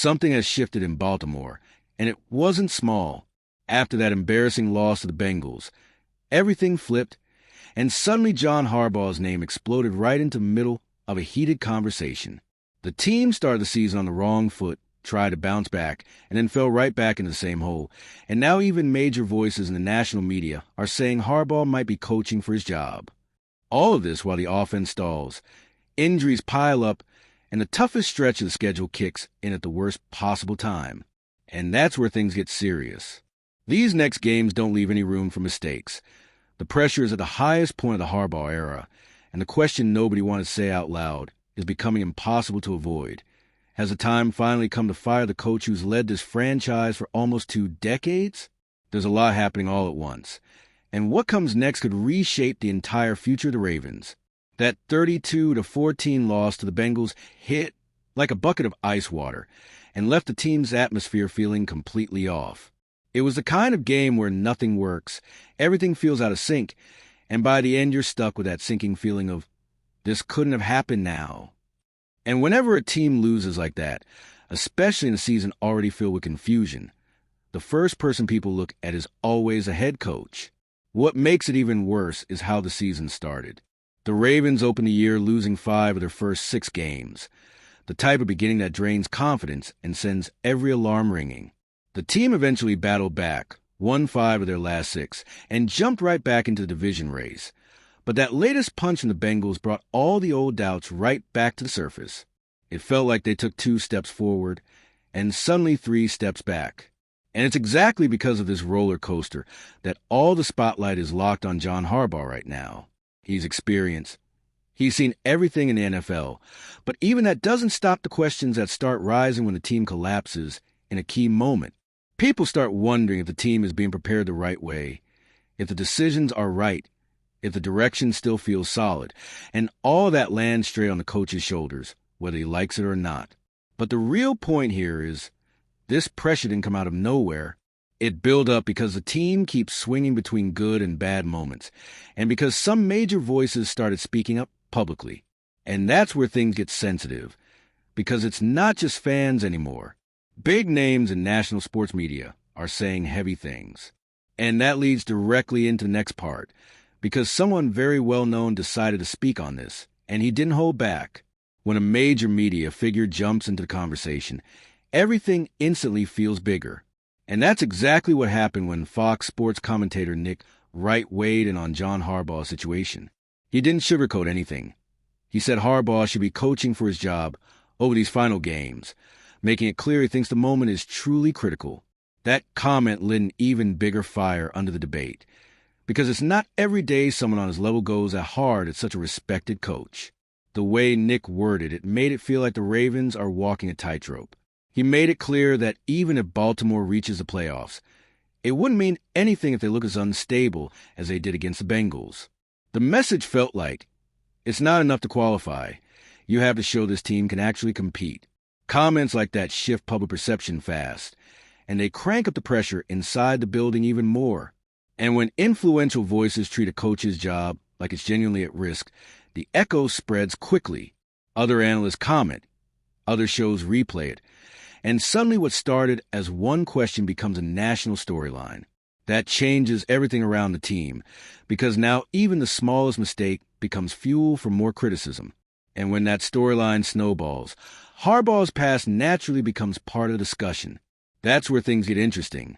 something has shifted in Baltimore, and it wasn't small. After that embarrassing loss to the Bengals, everything flipped, and suddenly John Harbaugh's name exploded right into the middle of a heated conversation. The team started the season on the wrong foot, tried to bounce back, and then fell right back into the same hole. And now even major voices in the national media are saying Harbaugh might be coaching for his job. All of this while the offense stalls, injuries pile up, and the toughest stretch of the schedule kicks in at the worst possible time. And that's where things get serious. These next games don't leave any room for mistakes. The pressure is at the highest point of the Harbaugh era, and the question nobody wanted to say out loud is becoming impossible to avoid. Has the time finally come to fire the coach who's led this franchise for almost 2 decades? There's a lot happening all at once, and what comes next could reshape the entire future of the Ravens. That 32-14 loss to the Bengals hit like a bucket of ice water and left the team's atmosphere feeling completely off. It was the kind of game where nothing works, everything feels out of sync, and by the end you're stuck with that sinking feeling of, this couldn't have happened now. And whenever a team loses like that, especially in a season already filled with confusion, the first person people look at is always a head coach. What makes it even worse is how the season started. The Ravens opened the year losing 5 of their first 6 games, the type of beginning that drains confidence and sends every alarm ringing. The team eventually battled back, won 5 of their last 6, and jumped right back into the division race. But that latest punch from the Bengals brought all the old doubts right back to the surface. It felt like they took 2 steps forward and suddenly 3 steps back. And it's exactly because of this roller coaster that all the spotlight is locked on John Harbaugh right now. He's experienced. He's seen everything in the NFL. But even that doesn't stop the questions that start rising when the team collapses in a key moment. People start wondering if the team is being prepared the right way, if the decisions are right, if the direction still feels solid, and all that lands straight on the coach's shoulders, whether he likes it or not. But the real point here is, this pressure didn't come out of nowhere. It built up because the team keeps swinging between good and bad moments, and because some major voices started speaking up publicly. And that's where things get sensitive, because it's not just fans anymore. Big names in national sports media are saying heavy things. And that leads directly into the next part, because someone very well known decided to speak on this, and he didn't hold back. When a major media figure jumps into the conversation, everything instantly feels bigger. And that's exactly what happened when Fox Sports commentator Nick Wright weighed in on John Harbaugh's situation. He didn't sugarcoat anything. He said Harbaugh should be coaching for his job over these final games, making it clear he thinks the moment is truly critical. That comment lit an even bigger fire under the debate, because it's not every day someone on his level goes that hard at such a respected coach. The way Nick worded it made it feel like the Ravens are walking a tightrope. He made it clear that even if Baltimore reaches the playoffs, it wouldn't mean anything if they look as unstable as they did against the Bengals. The message felt like, it's not enough to qualify. You have to show this team can actually compete. Comments like that shift public perception fast, and they crank up the pressure inside the building even more. And when influential voices treat a coach's job like it's genuinely at risk, the echo spreads quickly. Other analysts comment, other shows replay it, and suddenly what started as one question becomes a national storyline. That changes everything around the team, because now even the smallest mistake becomes fuel for more criticism. And when that storyline snowballs, Harbaugh's past naturally becomes part of the discussion. That's where things get interesting,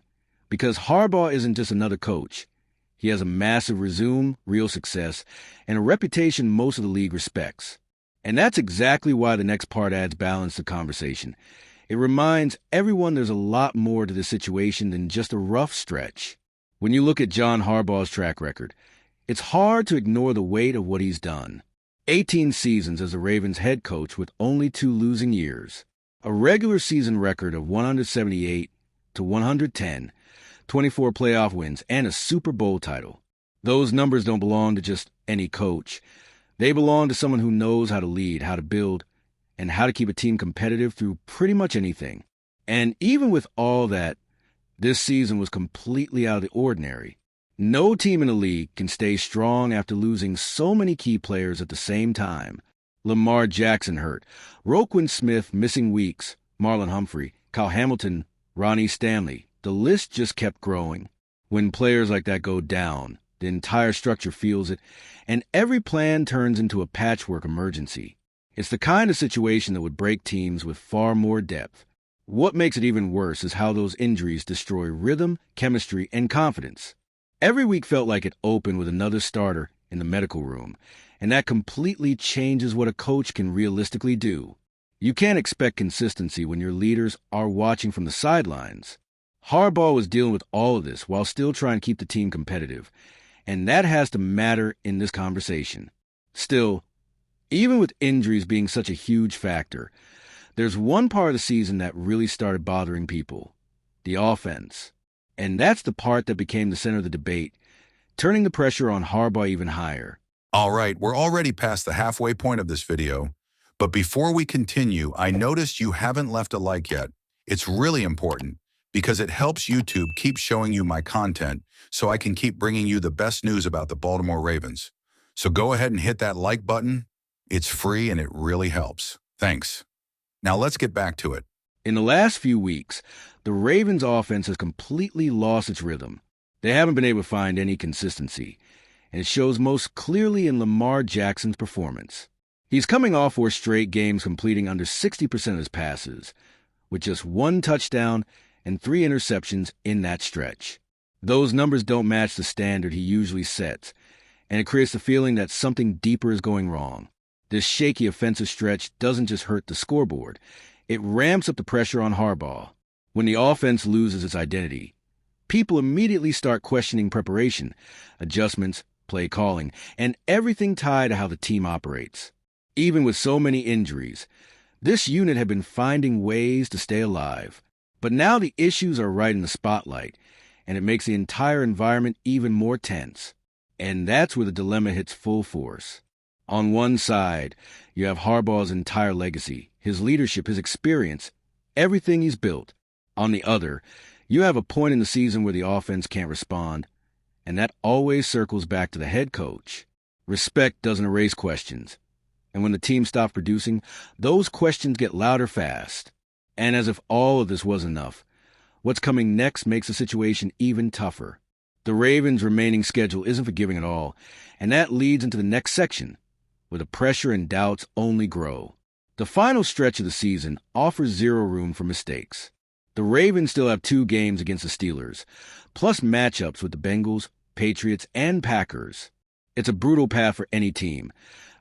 because Harbaugh isn't just another coach. He has a massive resume, real success, and a reputation most of the league respects. And that's exactly why the next part adds balance to the conversation. It reminds everyone there's a lot more to this situation than just a rough stretch. When you look at John Harbaugh's track record, it's hard to ignore the weight of what he's done. 18 seasons as the Ravens head coach with only 2 losing years. A regular season record of 178 to 110, 24 playoff wins, and a Super Bowl title. Those numbers don't belong to just any coach. They belong to someone who knows how to lead, how to build, and how to keep a team competitive through pretty much anything. And even with all that, this season was completely out of the ordinary. No team in the league can stay strong after losing so many key players at the same time. Lamar Jackson hurt, Roquan Smith missing weeks, Marlon Humphrey, Kyle Hamilton, Ronnie Stanley. The list just kept growing. When players like that go down, the entire structure feels it, and every plan turns into a patchwork emergency. It's the kind of situation that would break teams with far more depth. What makes it even worse is how those injuries destroy rhythm, chemistry, and confidence. Every week felt like it opened with another starter in the medical room, and that completely changes what a coach can realistically do. You can't expect consistency when your leaders are watching from the sidelines. Harbaugh was dealing with all of this while still trying to keep the team competitive, and that has to matter in this conversation. Still, even with injuries being such a huge factor, there's one part of the season that really started bothering people: the offense. And that's the part that became the center of the debate, turning the pressure on Harbaugh even higher. All right, we're already past the halfway point of this video, but before we continue, I noticed you haven't left a like yet. It's really important because it helps YouTube keep showing you my content so I can keep bringing you the best news about the Baltimore Ravens. So go ahead and hit that like button. It's free and it really helps. Thanks. Now let's get back to it. In the last few weeks, the Ravens' offense has completely lost its rhythm. They haven't been able to find any consistency, and it shows most clearly in Lamar Jackson's performance. He's coming off 4 straight games completing under 60% of his passes, with just 1 touchdown and 3 interceptions in that stretch. Those numbers don't match the standard he usually sets, and it creates the feeling that something deeper is going wrong. This shaky offensive stretch doesn't just hurt the scoreboard, it ramps up the pressure on Harbaugh. When the offense loses its identity, people immediately start questioning preparation, adjustments, play calling, and everything tied to how the team operates. Even with so many injuries, this unit had been finding ways to stay alive. But now the issues are right in the spotlight, and it makes the entire environment even more tense. And that's where the dilemma hits full force. On one side, you have Harbaugh's entire legacy, his leadership, his experience, everything he's built. On the other, you have a point in the season where the offense can't respond, and that always circles back to the head coach. Respect doesn't erase questions, and when the team stops producing, those questions get louder fast. And as if all of this wasn't enough, what's coming next makes the situation even tougher. The Ravens' remaining schedule isn't forgiving at all, and that leads into the next section, where the pressure and doubts only grow. The final stretch of the season offers zero room for mistakes. The Ravens still have 2 games against the Steelers, plus matchups with the Bengals, Patriots, and Packers. It's a brutal path for any team,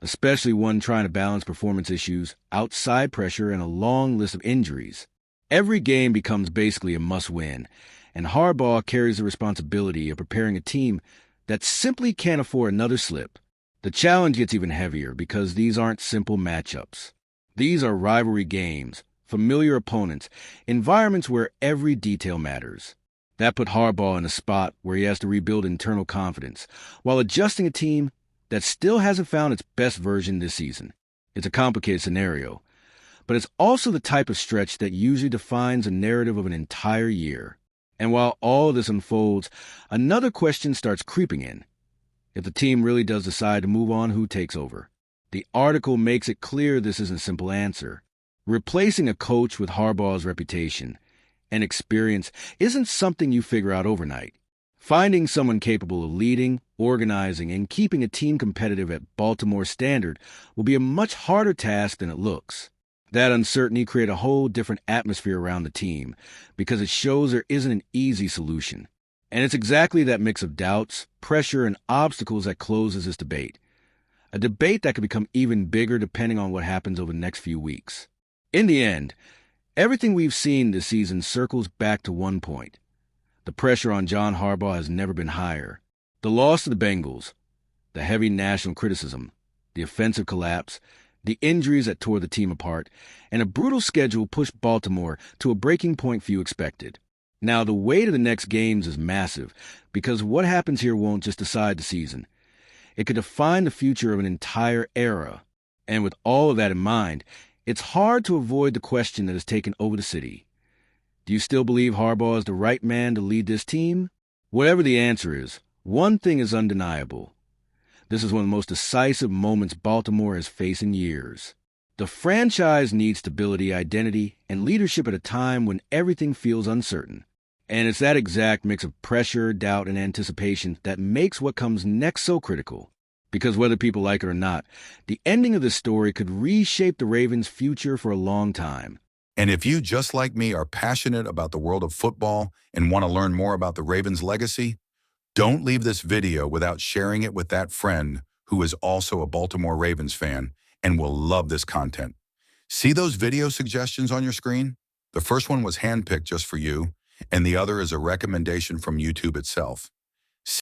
especially one trying to balance performance issues, outside pressure, and a long list of injuries. Every game becomes basically a must-win, and Harbaugh carries the responsibility of preparing a team that simply can't afford another slip. The challenge gets even heavier because these aren't simple matchups. These are rivalry games, familiar opponents, environments where every detail matters. That put Harbaugh in a spot where he has to rebuild internal confidence while adjusting a team that still hasn't found its best version this season. It's a complicated scenario, but it's also the type of stretch that usually defines a narrative of an entire year. And while all of this unfolds, another question starts creeping in. If the team really does decide to move on, who takes over? The article makes it clear this isn't a simple answer. Replacing a coach with Harbaugh's reputation and experience isn't something you figure out overnight. Finding someone capable of leading, organizing, and keeping a team competitive at Baltimore's standard will be a much harder task than it looks. That uncertainty creates a whole different atmosphere around the team because it shows there isn't an easy solution. And it's exactly that mix of doubts, pressure, and obstacles that closes this debate. A debate that could become even bigger depending on what happens over the next few weeks. In the end, everything we've seen this season circles back to one point. The pressure on John Harbaugh has never been higher. The loss to the Bengals, the heavy national criticism, the offensive collapse, the injuries that tore the team apart, and a brutal schedule pushed Baltimore to a breaking point few expected. Now, the weight of the next games is massive because what happens here won't just decide the season. It could define the future of an entire era. And with all of that in mind, it's hard to avoid the question that has taken over the city. Do you still believe Harbaugh is the right man to lead this team? Whatever the answer is, one thing is undeniable. This is one of the most decisive moments Baltimore has faced in years. The franchise needs stability, identity, and leadership at a time when everything feels uncertain. And it's that exact mix of pressure, doubt, and anticipation that makes what comes next so critical. Because whether people like it or not, the ending of this story could reshape the Ravens' future for a long time. And if you, just like me, are passionate about the world of football and want to learn more about the Ravens' legacy, don't leave this video without sharing it with that friend who is also a Baltimore Ravens fan and will love this content. See those video suggestions on your screen? The first one was handpicked just for you, and the other is a recommendation from YouTube itself.